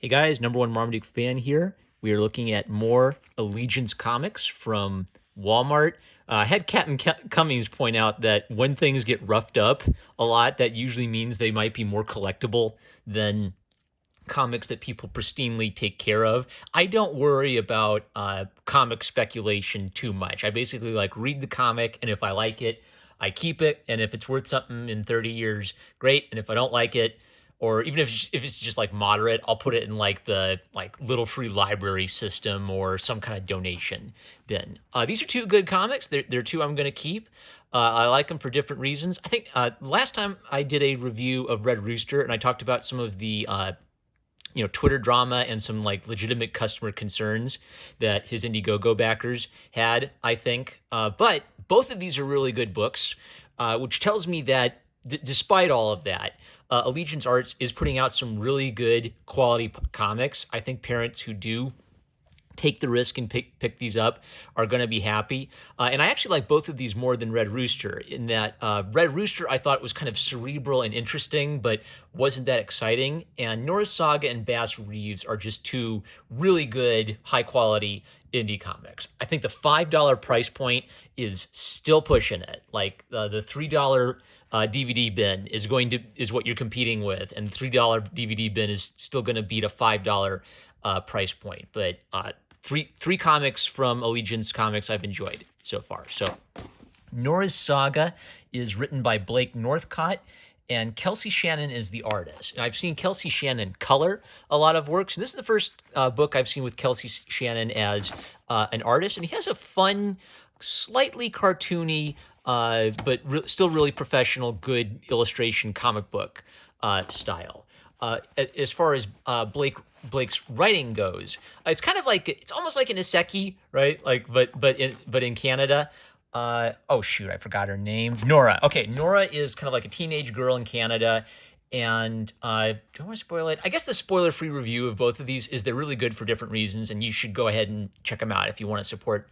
Hey guys, number one Marmaduke fan here. We are looking at more Allegiance comics from Walmart. I had Captain Cummings point out that when things get roughed up a lot, that usually means they might be more collectible than comics that people pristinely take care of. I don't worry about comic speculation too much. I basically like read the comic, and if I like it, I keep it, and if it's worth something in 30 years, great. And if I don't like it, or even if it's just like moderate, I'll put it in like the like little free library system or some kind of donation bin. These are two good comics. They're two I'm going to keep. I like them for different reasons. I think last time I did a review of Red Rooster, and I talked about some of the Twitter drama and some like legitimate customer concerns that his Indiegogo backers had, I think. But both of these are really good books, which tells me that despite all of that, Allegiance Arts is putting out some really good quality comics. I think parents who do take the risk and pick these up are going to be happy. And I actually like both of these more than Red Rooster, in that Red Rooster I thought was kind of cerebral and interesting, but wasn't that exciting. And Norah Saga and Bass Reeves are just two really good, high quality indie comics. I think the $5 price point is still pushing it. Like the $3 DVD bin is what you're competing with, and the $3 DVD bin is still going to beat a $5 price point. But three comics from Allegiance Comics I've enjoyed so far. So Norah's Saga is written by Blake Northcott, and Kelsey Shannon is the artist. And I've seen Kelsey Shannon color a lot of works. And this is the first book I've seen with Kelsey Shannon as an artist. And he has a fun, slightly cartoony, but still really professional, good illustration comic book style. As far as Blake's writing goes, it's almost like an isekai, right? But in Canada. Oh shoot, I forgot her name. Norah. Okay, Norah is kind of like a teenage girl in Canada, and do I want to spoil it? I guess the spoiler-free review of both of these is they're really good for different reasons, and you should go ahead and check them out if you want to support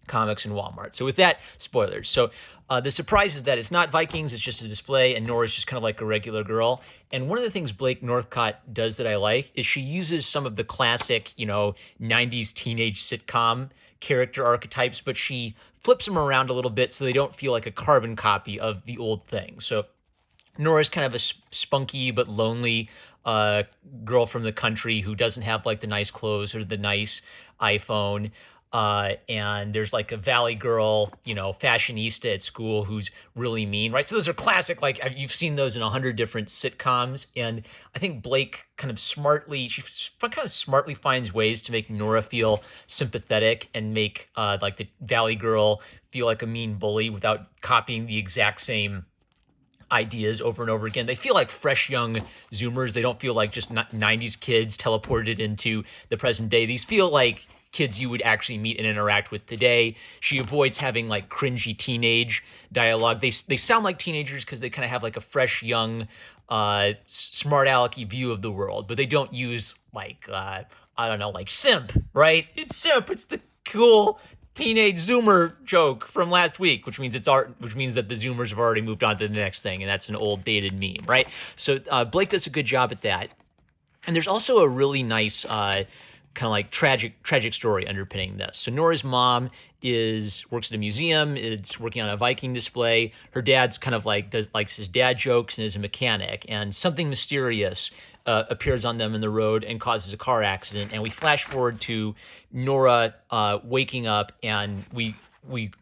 comics in Walmart. So with that, spoilers. So the surprise is that it's not Vikings, it's just a display, and Nora's just kind of like a regular girl. And one of the things Blake Northcott does that I like is she uses some of the classic, 90s teenage sitcom character archetypes, but she flips them around a little bit so they don't feel like a carbon copy of the old thing. So Nora's kind of a spunky but lonely girl from the country who doesn't have like the nice clothes or the nice iPhone. And there's like a valley girl, fashionista at school who's really mean, right? So those are classic, like you've seen those in 100 different sitcoms. And I think Blake kind of smartly finds ways to make Norah feel sympathetic and make like the valley girl feel like a mean bully without copying the exact same ideas over and over again. They feel like fresh young Zoomers. They don't feel like just 90s kids teleported into the present day. These feel like kids you would actually meet and interact with today. She avoids having like cringy teenage dialogue. They sound like teenagers because they kind of have like a fresh young smart alecky view of the world, but they don't use like like simp, right? It's simp. It's the cool teenage Zoomer joke from last week, which means which means that the Zoomers have already moved on to the next thing, and that's an old dated meme, right? So Blake does a good job at that. And there's also a really nice kind of like tragic story underpinning this. So Nora's mom works at a museum, is working on a Viking display. Her dad's kind of like likes his dad jokes and is a mechanic, and something mysterious appears on them in the road and causes a car accident. And we flash forward to Norah waking up, and we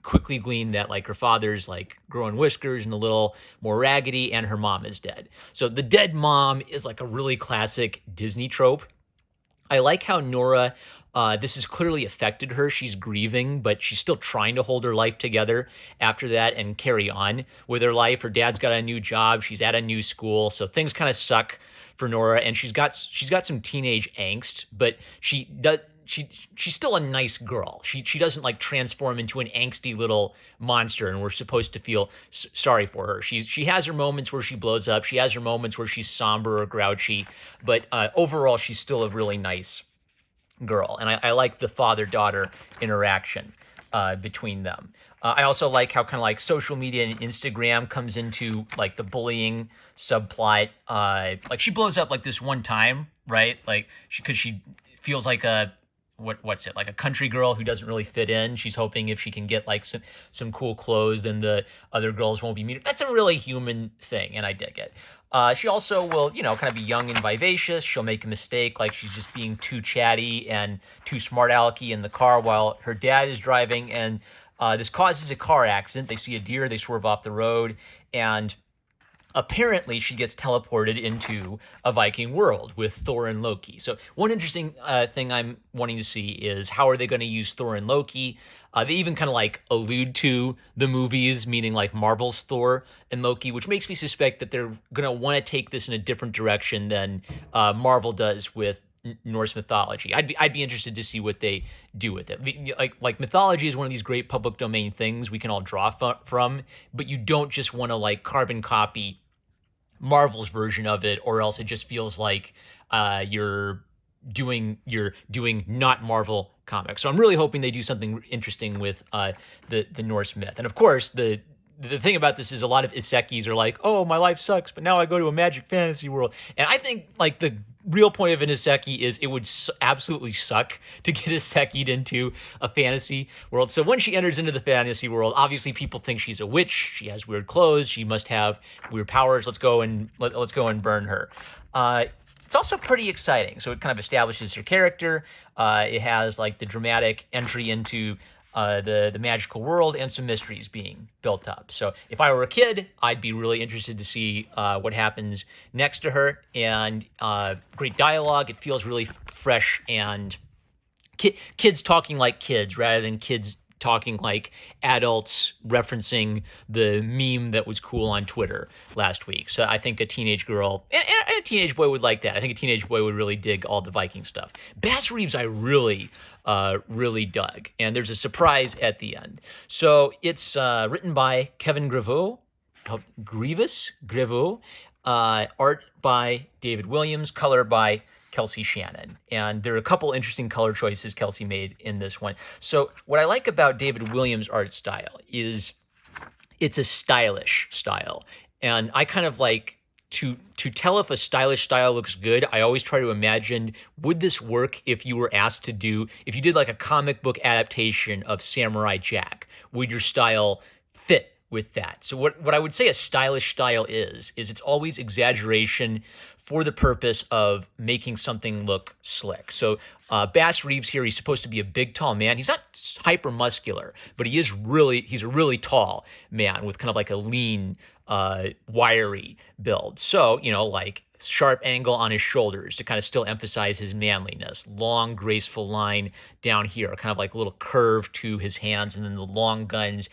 quickly glean that like her father's like growing whiskers and a little more raggedy, and her mom is dead. So the dead mom is like a really classic Disney trope. I like how Norah, this has clearly affected her. She's grieving, but she's still trying to hold her life together after that and carry on with her life. Her dad's got a new job. She's at a new school. So things kind of suck for Norah, and she's got some teenage angst, but she's still a nice girl. She doesn't like transform into an angsty little monster, and we're supposed to feel sorry for her. She has her moments where she blows up. She has her moments where she's somber or grouchy, but overall she's still a really nice girl. And I like the father-daughter interaction. between them. I also like how kind of like social media and Instagram comes into like the bullying subplot. Like she blows up like this one time, right? Like because she feels like a what's it, like a country girl who doesn't really fit in. She's hoping if she can get like some cool clothes, then the other girls won't be mean. That's a really human thing, and I dig it. She also will, kind of be young and vivacious. She'll make a mistake, like she's just being too chatty and too smart alecky in the car while her dad is driving, and this causes a car accident. They see a deer, they swerve off the road, and apparently she gets teleported into a Viking world with Thor and Loki. So one interesting thing I'm wanting to see is how are they going to use Thor and Loki? They even kind of like allude to the movies, meaning like Marvel's Thor and Loki, which makes me suspect that they're going to want to take this in a different direction than Marvel does with Norse mythology. I'd be interested to see what they do with it. Like mythology is one of these great public domain things we can all draw from, but you don't just want to like carbon copy Marvel's version of it, or else it just feels like you're doing not Marvel comics. So I'm really hoping they do something interesting with the Norse myth. And of course, the thing about this is a lot of isekis are like, oh, my life sucks, but now I go to a magic fantasy world. And I think like the real point of an iseki is it would absolutely suck to get iseki'd into a fantasy world. So when she enters into the fantasy world, obviously people think she's a witch. She has weird clothes. She must have weird powers. Let's go and burn her. It's also pretty exciting. So it kind of establishes her character. It has like the dramatic entry into the magical world and some mysteries being built up. So if I were a kid, I'd be really interested to see what happens next to her. And great dialogue. It feels really fresh and kids talking like kids rather than kids talking like adults referencing the meme that was cool on Twitter last week. So I think a teenage girl and a teenage boy would like that. I think a teenage boy would really dig all the Viking stuff. Bass Reeves, I really dug. And there's a surprise at the end. So it's written by Kevin Grevaux, art by David Williams, color by Kelsey Shannon. And there are a couple interesting color choices Kelsey made in this one. So what I like about David Williams' art style is it's a stylish style. And I kind of like to tell if a stylish style looks good, I always try to imagine, would this work if you did like a comic book adaptation of Samurai Jack? Would your style fit with that? So what I would say a stylish style is it's always exaggeration for the purpose of making something look slick. So Bass Reeves here, he's supposed to be a big, tall man. He's not hyper muscular, but he's a really tall man with kind of like a lean, wiry build. So, like sharp angle on his shoulders to kind of still emphasize his manliness. Long, graceful line down here, kind of like a little curve to his hands, and then the long guns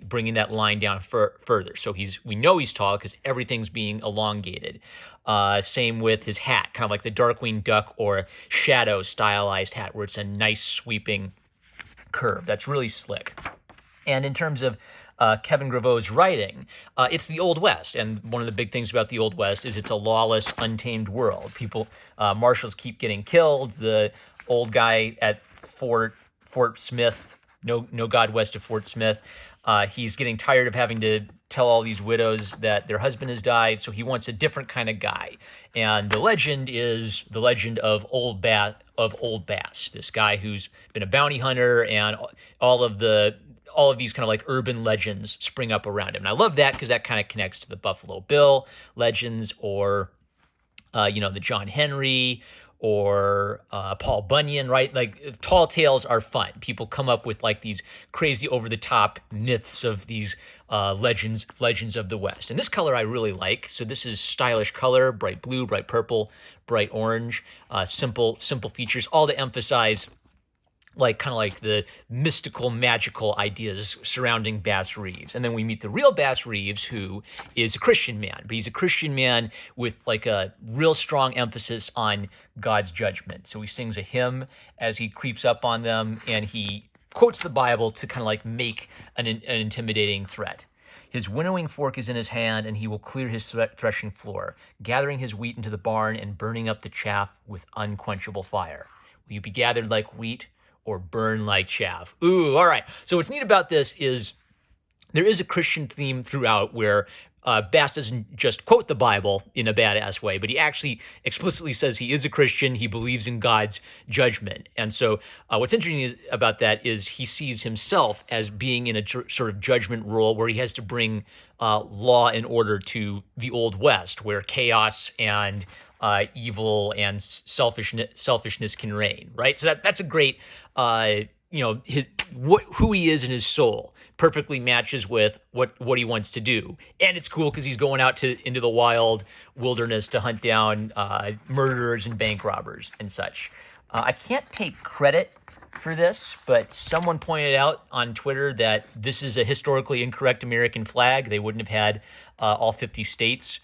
bringing that line down further. So we know he's tall because everything's being elongated. Same with his hat, kind of like the Darkwing Duck or Shadow stylized hat, where it's a nice sweeping curve. That's really slick. And in terms of Kevin Grevaux's writing, it's the Old West. And one of the big things about the Old West is it's a lawless, untamed world. Marshals keep getting killed. The old guy at Fort Smith, no God west of Fort Smith, he's getting tired of having to tell all these widows that their husband has died, so he wants a different kind of guy. And the legend is the legend of Old Bass, this guy who's been a bounty hunter, and all of these kind of like urban legends spring up around him. And I love that because that kind of connects to the Buffalo Bill legends, or the John Henry, or Paul Bunyan, right? Like tall tales are fun. People come up with like these crazy over-the-top myths of these legends of the West. And this color I really like. So this is stylish color, bright blue, bright purple, bright orange, simple features, all to emphasize like kind of like the mystical, magical ideas surrounding Bass Reeves. And then we meet the real Bass Reeves, who is a Christian man, but he's a Christian man with like a real strong emphasis on God's judgment. So he sings a hymn as he creeps up on them, and he quotes the Bible to kind of like make an intimidating threat. His winnowing fork is in his hand, and he will clear his threshing floor, gathering his wheat into the barn and burning up the chaff with unquenchable fire. Will you be gathered like wheat, or burn like chaff. Ooh, all right. So what's neat about this is there is a Christian theme throughout where Bass doesn't just quote the Bible in a badass way, but he actually explicitly says he is a Christian. He believes in God's judgment. And so what's interesting about that is he sees himself as being in a sort of judgment role where he has to bring law and order to the Old West, where chaos and evil and selfishness can reign, right? So that's a great, who he is in his soul perfectly matches with what he wants to do. And it's cool because he's going out into the wild wilderness to hunt down murderers and bank robbers and such. I can't take credit for this, but someone pointed out on Twitter that this is a historically incorrect American flag. They wouldn't have had all 50 states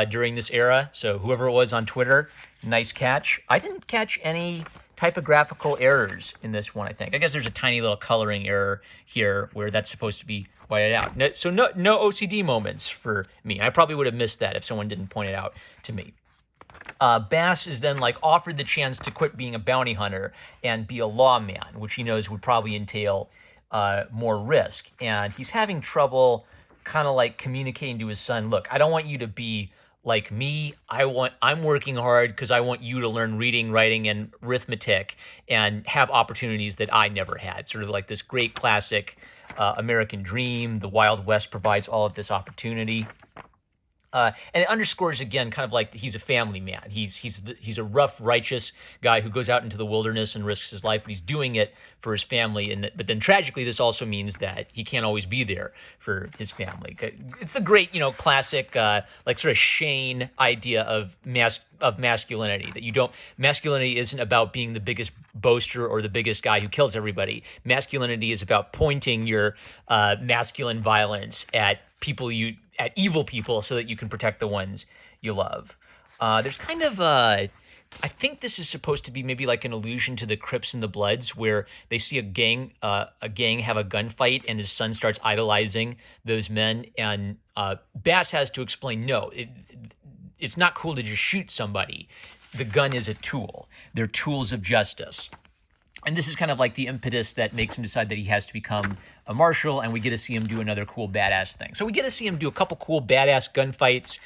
during this era. So whoever it was on Twitter, nice catch. I didn't catch any typographical errors in this one, I think. I guess there's a tiny little coloring error here where that's supposed to be whited out. So no OCD moments for me. I probably would have missed that if someone didn't point it out to me. Bass is then offered the chance to quit being a bounty hunter and be a lawman, which he knows would probably entail more risk. And he's having trouble kind of communicating to his son, look, I don't want you to be like me. I'm working hard because I want you to learn reading, writing, and arithmetic and have opportunities that I never had. Sort of like this great classic American dream. The Wild West provides all of this opportunity. And it underscores again, kind of he's a family man. He's a rough, righteous guy who goes out into the wilderness and risks his life, but he's doing it for his family. But then tragically, this also means that he can't always be there for his family. It's the great, classic, sort of Shane idea of masculinity. That masculinity isn't about being the biggest boaster or the biggest guy who kills everybody. Masculinity is about pointing your masculine violence at evil people so that you can protect the ones you love. There's kind of I think this is supposed to be maybe an allusion to the Crips and the Bloods, where they see a gang have a gunfight and his son starts idolizing those men, and Bass has to explain, no, it's not cool to just shoot somebody. The gun is a tool. They're tools of justice. And this is kind of the impetus that makes him decide that he has to become a marshal, and we get to see him do another cool badass thing. So we get to see him do a couple cool badass gunfights.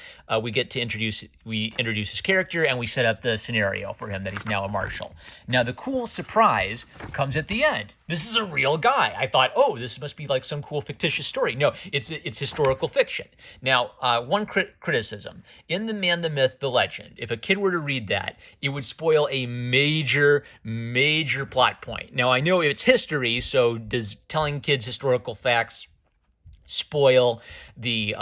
We introduce his character, and we set up the scenario for him that he's now a marshal. Now the cool surprise comes at the end. This is a real guy. I thought, oh, this must be some cool fictitious story. No, it's historical fiction. Now, one criticism. In The Man, the Myth, the Legend, if a kid were to read that, it would spoil a major, major plot point. Now, I know it's history, so does telling kids historical facts spoil the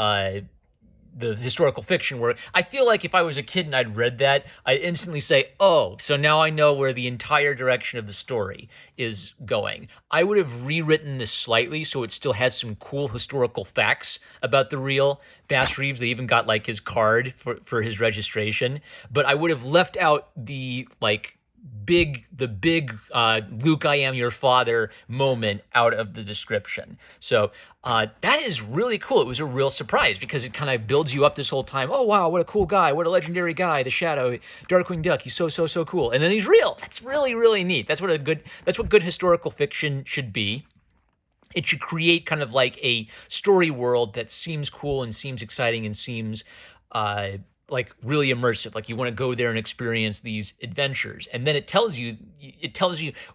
historical fiction work? I feel like if I was a kid and I'd read that, I'd instantly say, oh, so now I know where the entire direction of the story is going. I would have rewritten this slightly so it still has some cool historical facts about the real Bass Reeves. They even got his card for his registration, but I would have left out the big Luke, I am your father moment out of the description. So that is really cool. It was a real surprise because it kind of builds you up this whole time. Oh, wow, what a cool guy. What a legendary guy. The Shadow, Darkwing Duck. He's so cool. And then he's real. That's really, really neat. That's what good historical fiction should be. It should create kind of a story world that seems cool and seems exciting and seems really immersive. You want to go there and experience these adventures, and then it tells you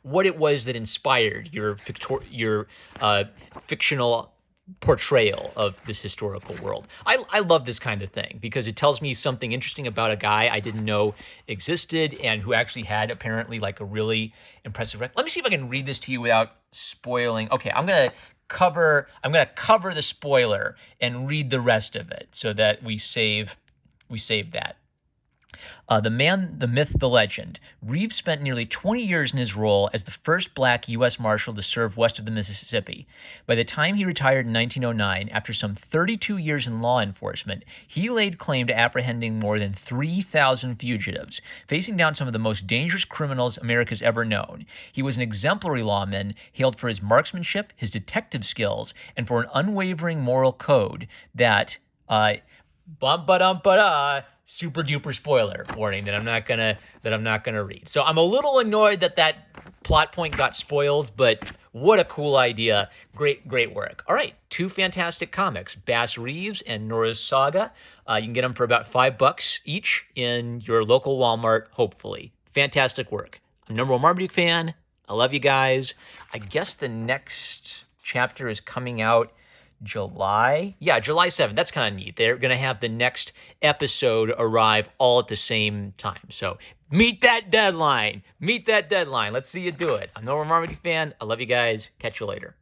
what it was that inspired your fictional portrayal of this historical world. I love this kind of thing because it tells me something interesting about a guy I didn't know existed and who actually had apparently a really impressive Let me see if I can read this to you without spoiling. Okay, I'm gonna cover the spoiler and read the rest of it so that we save that. The Man, the Myth, the Legend. Reeves spent nearly 20 years in his role as the first black U.S. Marshal to serve west of the Mississippi. By the time he retired in 1909, after some 32 years in law enforcement, he laid claim to apprehending more than 3,000 fugitives, facing down some of the most dangerous criminals America's ever known. He was an exemplary lawman, hailed for his marksmanship, his detective skills, and for an unwavering moral code that super duper spoiler warning that I'm not gonna read. So I'm a little annoyed that plot point got spoiled, but what a cool idea. Great work. All right, 2 fantastic comics, Bass Reeves and Norah's Saga. You can get them for about $5 each in your local Walmart, hopefully. Fantastic work. I'm number 1 Marmaduke fan. I love you guys. I guess the next chapter is coming out July 7th. That's kind of neat. They're going to have the next episode arrive all at the same time. So meet that deadline. Let's see you do it. I'm Norah Marmaduke fan. I love you guys. Catch you later.